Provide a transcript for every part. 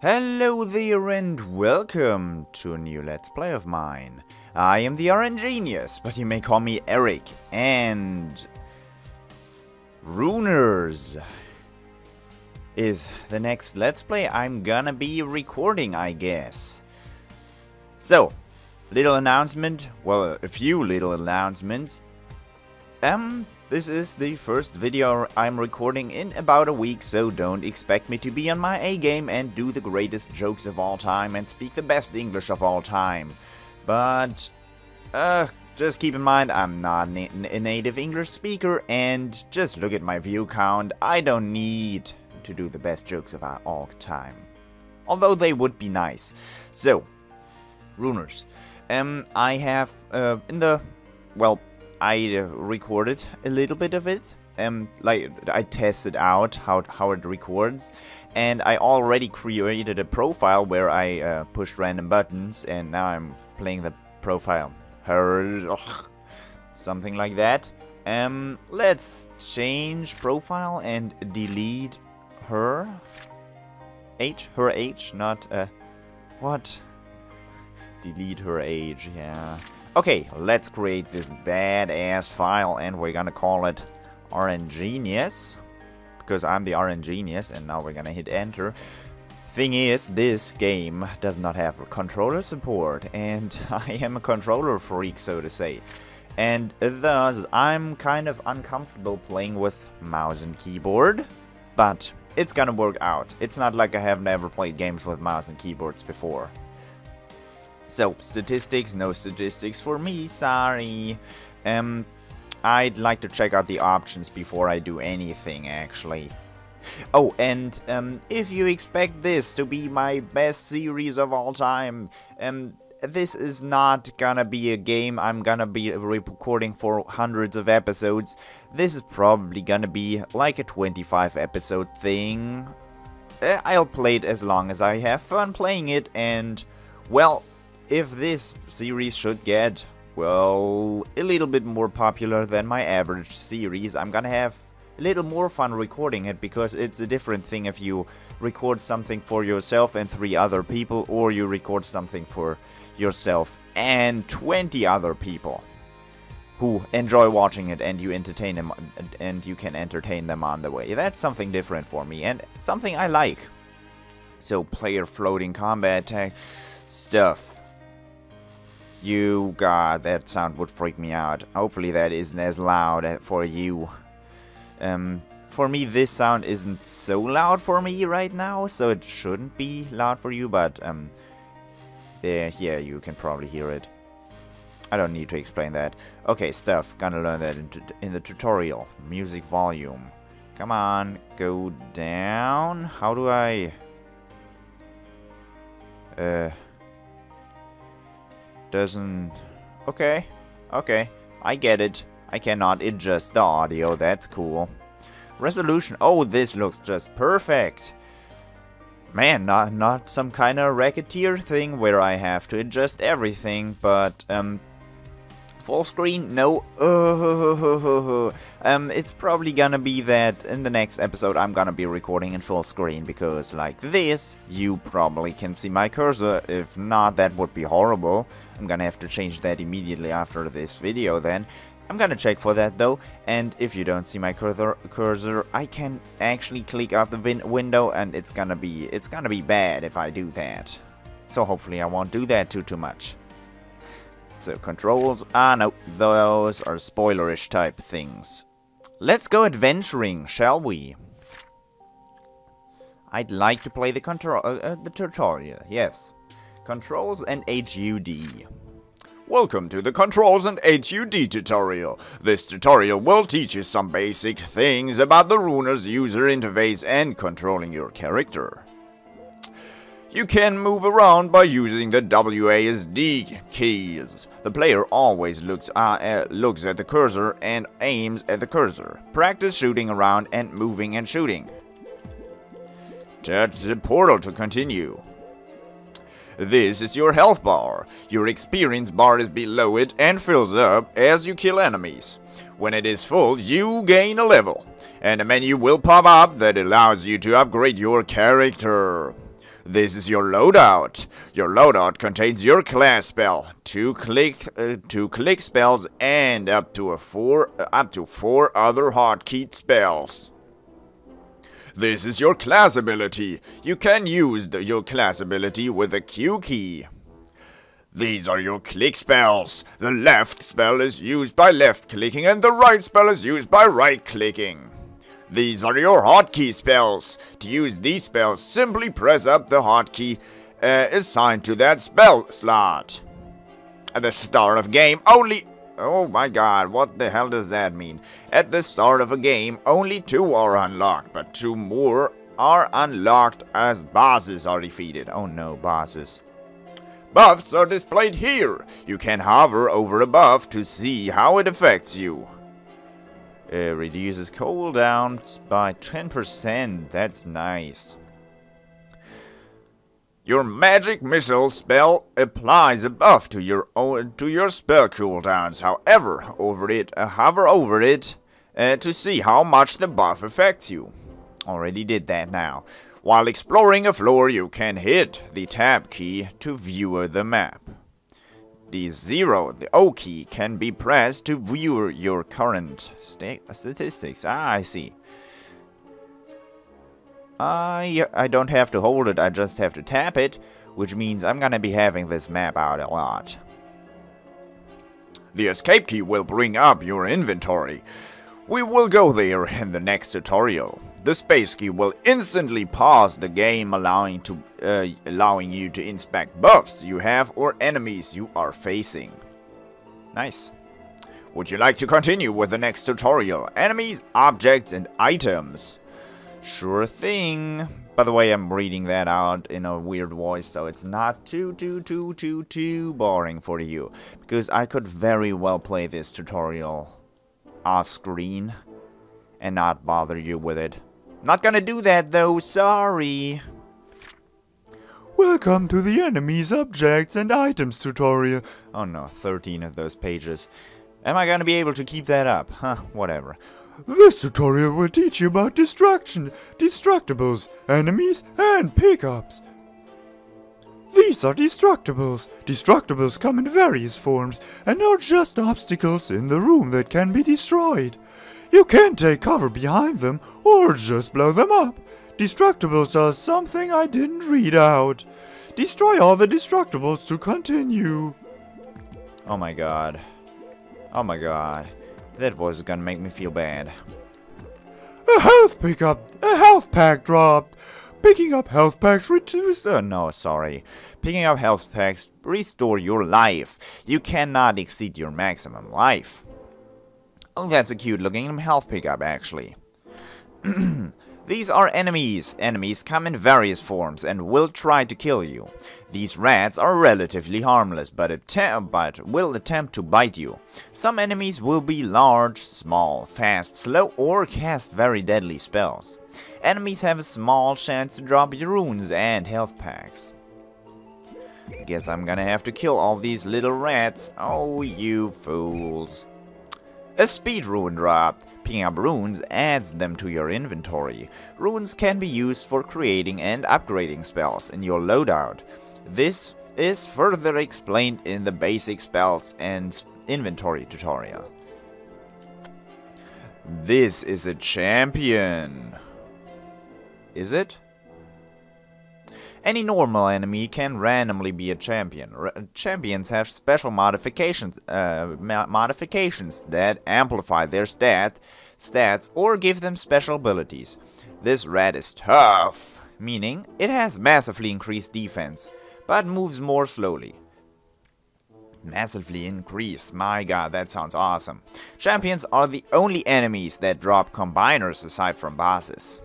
Hello there and welcome to a new Let's Play of mine. I am the RNGenius, but you may call me Eric, and Runers is the next Let's Play I'm gonna be recording, I guess. So, little announcement, well, a few little announcements. This is the first video I'm recording in about a week, so don't expect me to be on my A game and do the greatest jokes of all time and speak the best English of all time. But, just keep in mind I'm not a native English speaker, and just look at my view count. I don't need to do the best jokes of all time. Although they would be nice. So, Runers. I have, I recorded a little bit of it. Like, I tested out how it records, and I already created a profile where I pushed random buttons, and now I'm playing the profile. Something like that. Let's change profile and delete her age, not what? Delete her age, yeah. Okay, let's create this badass file, and we're gonna call it RNGenius, because I'm the RNGenius, and now we're gonna hit enter. Thing is, this game does not have controller support, and I am a controller freak, so to say. And thus, I'm kind of uncomfortable playing with mouse and keyboard, but it's gonna work out. It's not like I have never played games with mouse and keyboards before. So, statistics, no statistics for me, sorry. I'd like to check out the options before I do anything, actually. Oh, and if you expect this to be my best series of all time, this is not gonna be a game I'm gonna be recording for hundreds of episodes. This is probably gonna be like a 25 episode thing. I'll play it as long as I have fun playing it, and, well, if this series should get, well, a little bit more popular than my average series, I'm gonna have a little more fun recording it, because it's a different thing if you record something for yourself and 3 other people, or you record something for yourself and 20 other people who enjoy watching it, and you entertain them, and you can entertain them on the way. That's something different for me, and something I like. So, player floating combat tag stuff. God, that sound would freak me out. Hopefully that isn't as loud for you. For me, this sound isn't so loud for me right now, so it shouldn't be loud for you, but, yeah, you can probably hear it. I don't need to explain that. Okay, stuff. Gonna learn that in the tutorial. Music volume. Come on, go down. How do I... doesn't... Okay, I get it. I cannot adjust the audio, that's cool. Resolution, oh, this looks just perfect. Man, not some kind of racketeer thing where I have to adjust everything, but, full screen, no. It's probably gonna be that in the next episode I'm gonna be recording in full screen, because like this, you probably can see my cursor. If not, that would be horrible. I'm gonna have to change that immediately after this video then. I'm gonna check for that though, and if you don't see my cursor, I can actually click off the window, and it's gonna be bad if I do that. So hopefully I won't do that too much. So controls, no, those are spoilerish type things. Let's go adventuring, shall we? I'd like to play the tutorial, yes. Controls and HUD. Welcome to the Controls and HUD tutorial. This tutorial will teach you some basic things about the Runer's user interface and controlling your character. You can move around by using the WASD keys. The player always looks at the cursor and aims at the cursor. Practice shooting around and moving and shooting. Touch the portal to continue. This is your health bar. Your experience bar is below it and fills up as you kill enemies. When it is full, you gain a level, and a menu will pop up that allows you to upgrade your character. This is your loadout. Your loadout contains your class spell, two click spells, and up to four other hotkeyed spells. This is your class ability. You can use your class ability with a Q key. These are your click spells. The left spell is used by left clicking and the right spell is used by right clicking. These are your hotkey spells. To use these spells, simply press up the hotkey assigned to that spell slot. At the start of game, only... Oh my god, what the hell does that mean? At the start of a game, only 2 are unlocked, but 2 more are unlocked as bosses are defeated. Oh no, bosses. Buffs are displayed here. You can hover over a buff to see how it affects you. Reduces cooldowns by 10%. That's nice. Your magic missile spell applies a buff to your spell cooldowns. However, hover over it to see how much the buff affects you. Already did that now. While exploring a floor, you can hit the tab key to view the map. The O key, can be pressed to view your current statistics. Ah, I see. I don't have to hold it, I just have to tap it, which means I'm gonna be having this map out a lot. The escape key will bring up your inventory. We will go there in the next tutorial. The space key will instantly pause the game, allowing you to inspect buffs you have or enemies you are facing. Nice. Would you like to continue with the next tutorial? Enemies, objects, and items. Sure thing. By the way, I'm reading that out in a weird voice, so it's not too boring for you. Because I could very well play this tutorial off screen and not bother you with it. Not gonna do that though, sorry. Welcome to the enemies, objects, and items tutorial. Oh no, 13 of those pages. Am I gonna be able to keep that up? Huh, whatever. This tutorial will teach you about destruction, destructibles, enemies, and pickups. These are destructibles. Destructibles come in various forms and are just obstacles in the room that can be destroyed. You can take cover behind them or just blow them up. Destructibles are something I didn't read out. Destroy all the destructibles to continue. Oh my god. Oh my god. That voice is gonna make me feel bad. A health pickup. A health pack dropped. Picking up health packs no, sorry. Picking up health packs restore your life. You cannot exceed your maximum life. Oh, that's a cute looking health pickup, actually. These are enemies. Enemies come in various forms and will try to kill you. These rats are relatively harmless, but will attempt to bite you. Some enemies will be large, small, fast, slow, or cast very deadly spells. Enemies have a small chance to drop your runes and health packs. I guess I'm gonna have to kill all these little rats. Oh, you fools. A speed rune dropped. Picking up runes adds them to your inventory. Runes can be used for creating and upgrading spells in your loadout. This is further explained in the basic spells and inventory tutorial. This is a champion. Is it? Any normal enemy can randomly be a champion. Champions have special modifications that amplify their stats or give them special abilities. This rat is tough, meaning it has massively increased defense, but moves more slowly. Massively increased, my god, that sounds awesome. Champions are the only enemies that drop combiners aside from bosses.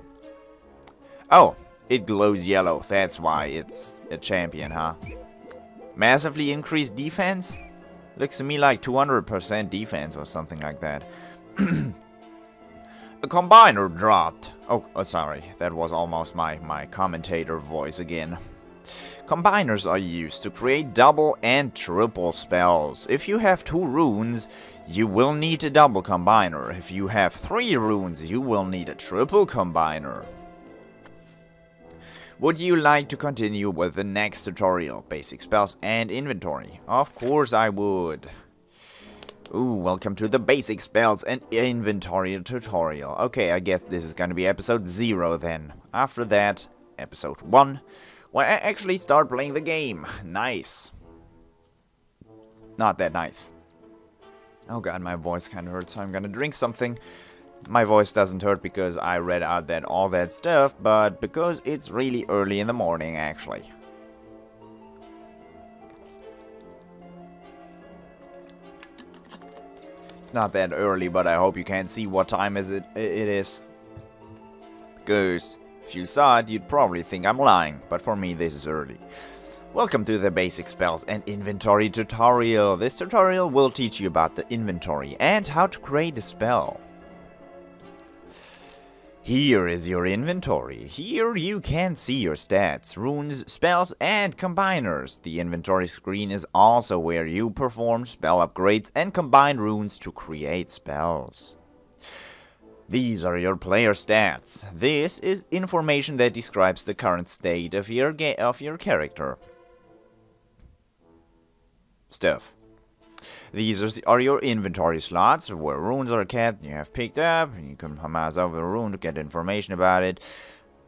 Oh. It glows yellow, that's why it's a champion, huh? Massively increased defense? Looks to me like 200% defense or something like that. A combiner dropped. Oh, sorry, that was almost my commentator voice again. Combiners are used to create double and triple spells. If you have 2 runes, you will need a double combiner. If you have 3 runes, you will need a triple combiner. Would you like to continue with the next tutorial, basic spells and inventory? Of course I would. Ooh, welcome to the basic spells and inventory tutorial. Okay, I guess this is gonna be episode 0 then. After that, episode 1, when I actually start playing the game. Nice. Not that nice. Oh god, my voice kinda hurts, so I'm gonna drink something. My voice doesn't hurt because I read out all that stuff, but because it's really early in the morning, actually. It's not that early, but I hope you can see what time it is. Because if you saw it, you'd probably think I'm lying, but for me this is early. Welcome to the basic spells and inventory tutorial. This tutorial will teach you about the inventory and how to create a spell. Here is your inventory. Here you can see your stats, runes, spells, and combiners. The inventory screen is also where you perform spell upgrades and combine runes to create spells. These are your player stats. This is information that describes the current state of your character. Stuff. These are your inventory slots, where runes are kept, you have picked up, and you can mouse over the rune to get information about it.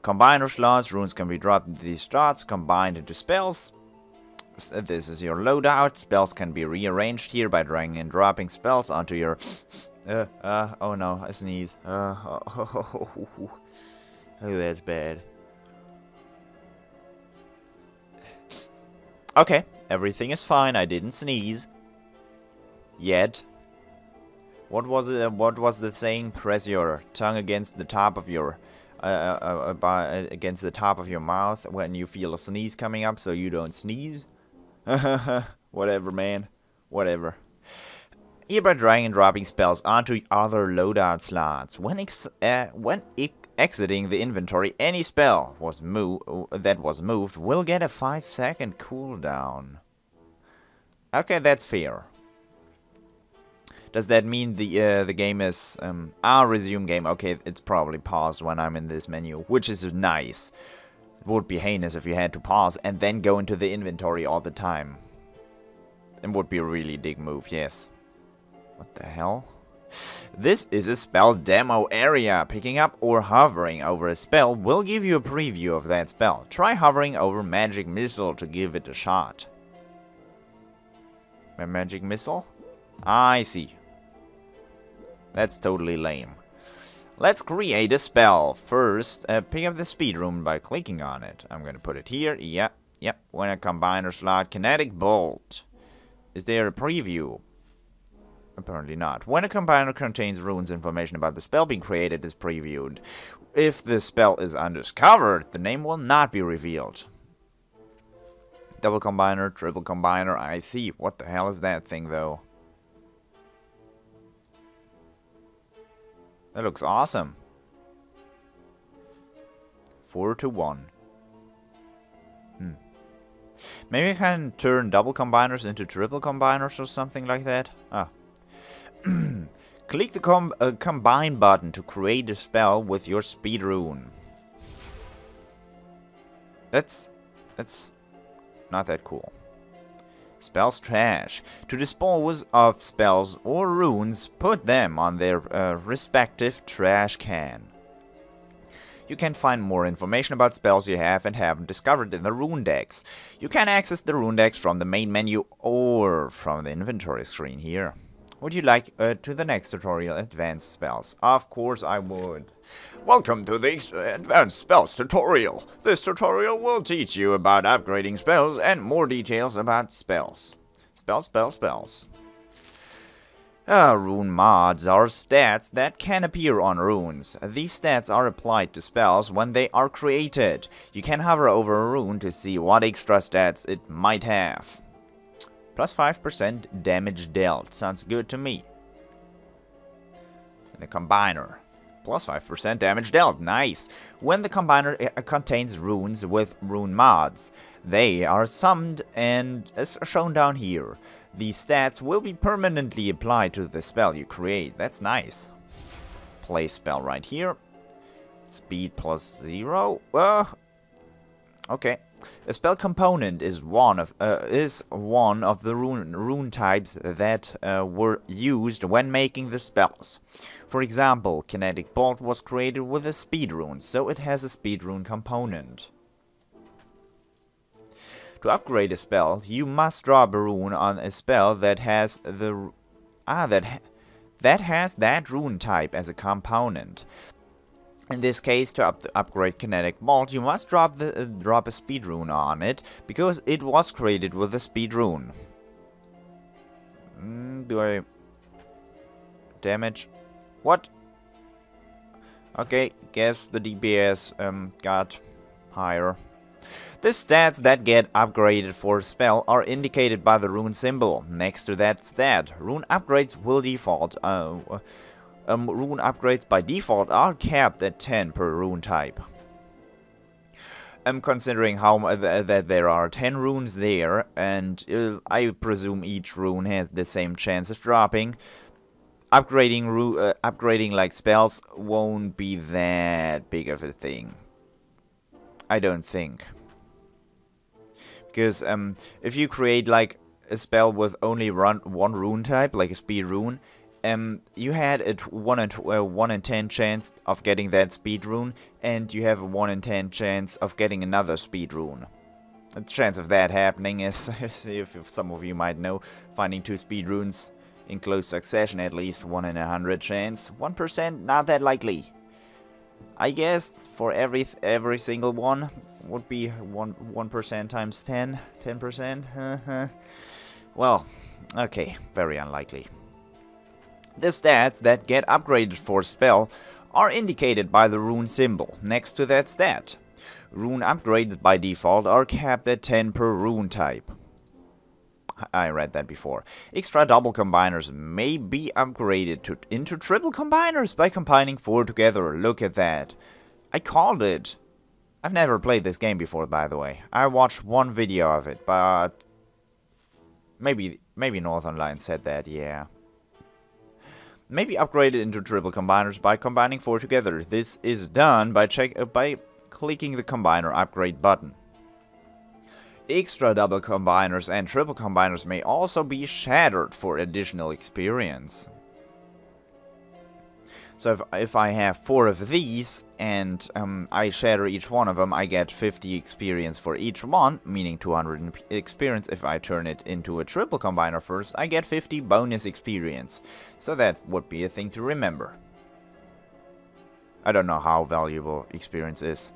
Combiner slots, runes can be dropped into these slots, combined into spells. This is your loadout, spells can be rearranged here by dragging and dropping spells onto your... oh no, I sneeze. Oh, that's bad. Okay, everything is fine, I didn't sneeze. Yet. What was it? What was the saying? Press your tongue against the top of your against the top of your mouth when you feel a sneeze coming up, so you don't sneeze. Whatever, man. Whatever. Here by dragging and dropping spells onto other loadout slots. When exiting the inventory, any spell that was moved will get a 5-second cooldown. Okay, that's fair. Does that mean the game is resume game? Okay, it's probably paused when I'm in this menu, which is nice. It would be heinous if you had to pause and then go into the inventory all the time. It would be a really dig move, yes. What the hell? This is a spell demo area. Picking up or hovering over a spell will give you a preview of that spell. Try hovering over Magic Missile to give it a shot. A Magic Missile? I see. That's totally lame. Let's create a spell. First, pick up the speed rune by clicking on it. I'm gonna put it here. Yep. When a combiner slot, kinetic bolt. Is there a preview? Apparently not. When a combiner contains runes, information about the spell being created is previewed. If the spell is undiscovered, the name will not be revealed. Double combiner, triple combiner, I see. What the hell is that thing, though? That looks awesome. 4 to 1. Maybe I can turn double combiners into triple combiners or something like that. Ah. Click the combine button to create a spell with your speed rune. That's not that cool. Spells trash. To dispose of spells or runes, put them on their respective trash can. You can find more information about spells you have and haven't discovered in the rune decks. You can access the rune decks from the main menu or from the inventory screen here. Would you like to the next tutorial, Advanced Spells? Of course I would. Welcome to the Advanced Spells tutorial. This tutorial will teach you about upgrading spells and more details about spells. Spells. Rune mods are stats that can appear on runes. These stats are applied to spells when they are created. You can hover over a rune to see what extra stats it might have. Plus 5% damage dealt. Sounds good to me. The combiner. Plus 5% damage dealt. Nice. When the combiner contains runes with rune mods, they are summoned and as shown down here. These stats will be permanently applied to the spell you create. That's nice. Play spell right here. Speed plus 0. Okay. A spell component is one of the rune types that were used when making the spells. For example, Kinetic Bolt was created with a speed rune, so it has a speed rune component. To upgrade a spell, you must drop a rune on a spell that has that rune type as a component. In this case, to upgrade Kinetic Bolt, you must drop a speed rune on it, because it was created with a speed rune. Do I... damage? What? Okay, guess the DPS got higher. The stats that get upgraded for a spell are indicated by the rune symbol next to that stat. Rune upgrades will default... rune upgrades by default are capped at 10 per rune type. Considering how that there are 10 runes there, and I presume each rune has the same chance of dropping, upgrading like spells won't be that big of a thing. I don't think. Because if you create like a spell with only one rune type, like a speed rune, you had a 1 in 10 chance of getting that speed rune, and you have a 1 in 10 chance of getting another speed rune. The chance of that happening is, if some of you might know, finding 2 speed runes in close succession, at least 1 in 100 chance. 1%, not that likely. I guess for every single one would be 1% times 10, 10%. Well, okay, very unlikely. The stats that get upgraded for a spell are indicated by the rune symbol next to that stat. Rune upgrades by default are capped at 10 per rune type. I read that before. Extra double combiners may be upgraded into triple combiners by combining 4 together. Look at that. I called it. I've never played this game before, by the way. I watched one video of it, but maybe North Online said that, yeah. May be upgraded into triple combiners by combining 4 together. This is done by clicking the combiner upgrade button. Extra double combiners and triple combiners may also be shattered for additional experience. So if I have 4 of these and I shatter each one of them, I get 50 experience for each one, meaning 200 experience. If I turn it into a triple combiner first, I get 50 bonus experience. So that would be a thing to remember. I don't know how valuable experience is.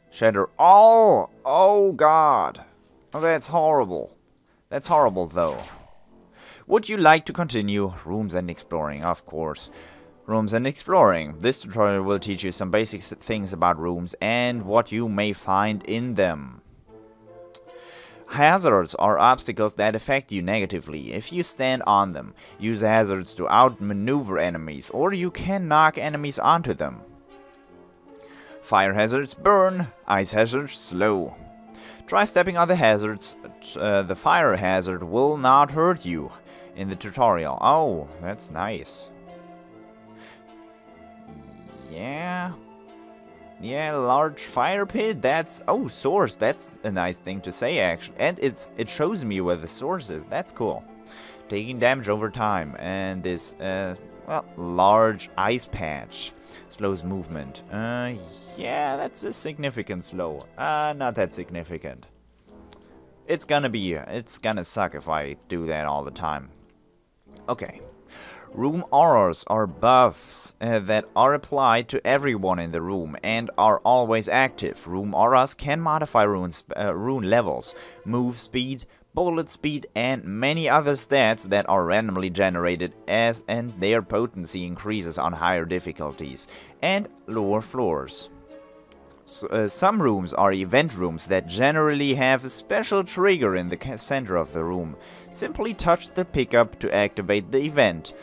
Shatter all! Oh god! Oh, that's horrible. That's horrible though. Would you like to continue? Rooms and exploring, of course. Rooms and exploring. This tutorial will teach you some basic things about rooms and what you may find in them. Hazards are obstacles that affect you negatively if you stand on them. Use hazards to outmaneuver enemies, or you can knock enemies onto them. Fire hazards burn, ice hazards slow. Try stepping on the hazards. The fire hazard will not hurt you in the tutorial. Oh, that's nice. Yeah, large fire pit. That's source. That's a nice thing to say actually, and it shows me where the source is. That's cool. Taking damage over time, and this large ice patch slows movement. Yeah, that's a significant slow. Not that significant. It's gonna suck if I do that all the time. Okay. Room auras are buffs that are applied to everyone in the room and are always active. Room auras can modify rune levels, move speed, bullet speed, and many other stats that are randomly generated and their potency increases on higher difficulties and lower floors. Some rooms are event rooms that generally have a special trigger in the center of the room. Simply touch the pickup to activate the event.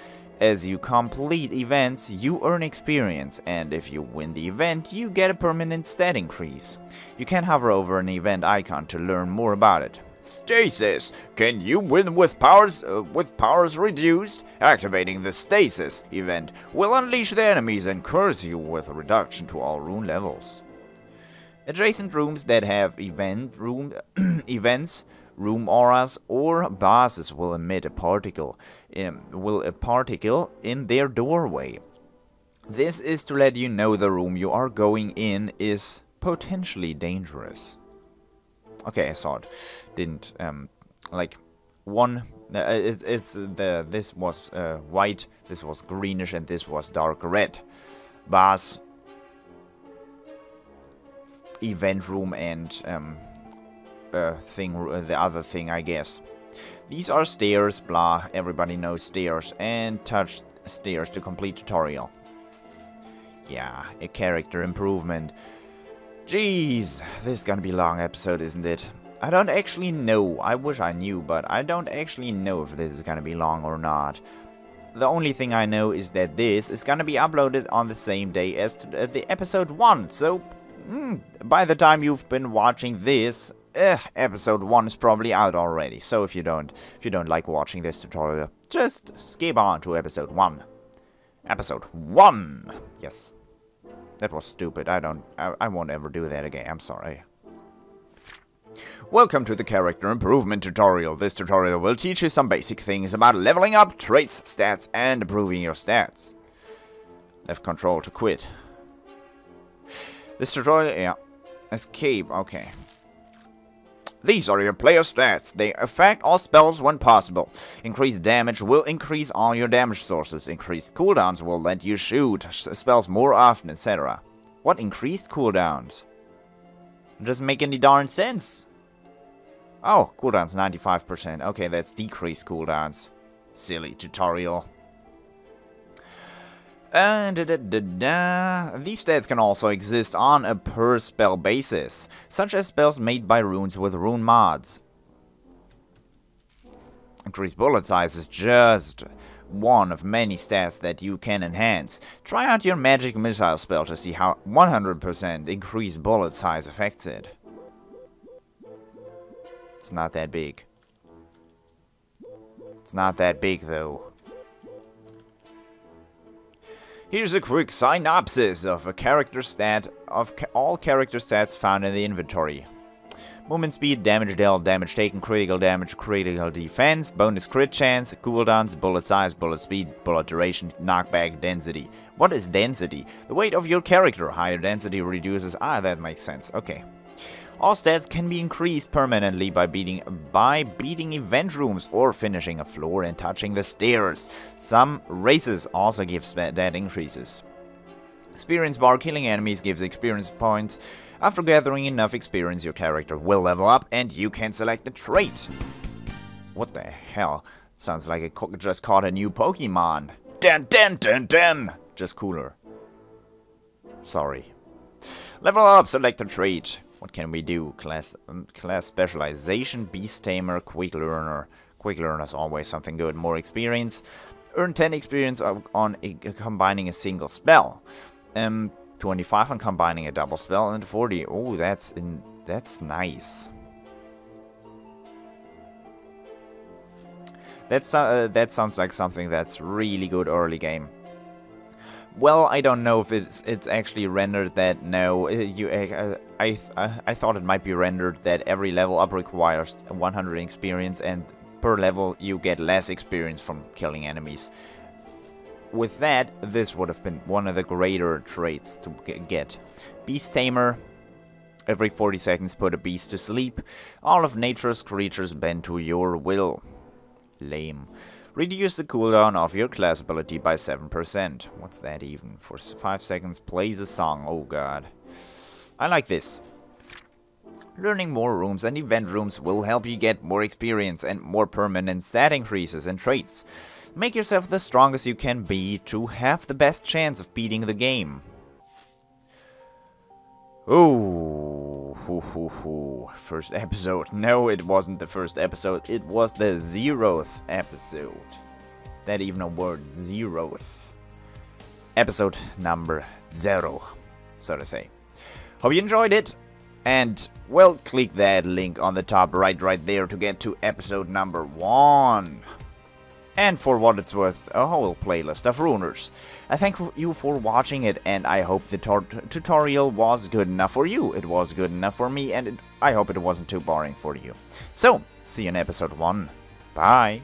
As you complete events, you earn experience, and if you win the event, you get a permanent stat increase. You can hover over an event icon to learn more about it. Stasis. Can you win with powers reduced? Activating the Stasis event will unleash the enemies and curse you with a reduction to all rune levels. Adjacent rooms that have events, room auras, or bosses will emit a particle in their doorway. This is to let you know the room you are going in is potentially dangerous. Okay, I saw it. Didn't like one. This was white, this was greenish, and this was dark red. Boss, event room, and the other thing, I guess. These are stairs, blah, everybody knows stairs, and touch stairs to complete tutorial. Yeah, a character improvement. Jeez, this is gonna be a long episode, isn't it? I don't actually know. I wish I knew, but I don't actually know if this is gonna be long or not. The only thing I know is that this is gonna be uploaded on the same day as the episode 1, so by the time you've been watching this, episode 1 is probably out already. So if you don't like watching this tutorial, just skip on to episode 1. Episode 1! Yes. That was stupid. I won't ever do that again. I'm sorry. Welcome to the character improvement tutorial. This tutorial will teach you some basic things about leveling up, traits, stats, and improving your stats. Left control to quit. This tutorial, yeah. Escape, okay. These are your player stats. They affect all spells when possible. Increased damage will increase all your damage sources. Increased cooldowns will let you shoot spells more often, etc. What increased cooldowns? It doesn't make any darn sense. Oh, cooldowns 95%. Okay, that's decreased cooldowns. Silly tutorial. These stats can also exist on a per spell basis, such as spells made by runes with rune mods. Increased bullet size is just one of many stats that you can enhance. Try out your magic missile spell to see how 100% increased bullet size affects it. It's not that big. It's not that big though. Here's a quick synopsis of a character stat all character stats found in the inventory. Movement speed, damage dealt, damage taken, critical damage, critical defense, bonus crit chance, cooldowns, bullet size, bullet speed, bullet duration, knockback, density. What is density? The weight of your character. Higher density reduces... that makes sense. Okay. All stats can be increased permanently by beating event rooms or finishing a floor and touching the stairs. Some races also give stat increases. Experience bar, killing enemies gives experience points. After gathering enough experience, your character will level up and you can select the trait. What the hell? Sounds like I just caught a new Pokemon. Den. Just cooler. Sorry. Level up, select a trait. What can we do? Class specialization, beast tamer, quick learner. Quick learner is always something good. More experience. Earn 10 experience on combining a single spell. 25 on combining a double spell, and 40. Oh, that's nice. That sounds like something that's really good early game. Well, I don't know if it's actually rendered that. No, I thought it might be rendered that every level up requires 100 experience, and per level you get less experience from killing enemies. With that, this would have been one of the greater traits to get. Beast Tamer. Every 40 seconds put a beast to sleep. All of nature's creatures bend to your will. Lame. Reduce the cooldown of your class ability by 7%. What's that even? For 5 seconds, plays a song. Oh god. I like this. Learning more rooms and event rooms will help you get more experience and more permanent stat increases and traits. Make yourself the strongest you can be to have the best chance of beating the game. Oh, first episode. No, it wasn't the first episode. It was the 0th episode. Is that even a word? 0th. Episode number 0, so to say. Hope you enjoyed it. And, well, click that link on the top right there to get to episode number 1. and for what it's worth, a whole playlist of runers. I thank you for watching it, and I hope the tutorial was good enough for you. It was good enough for me, and I hope it wasn't too boring for you. So, see you in episode 1. Bye!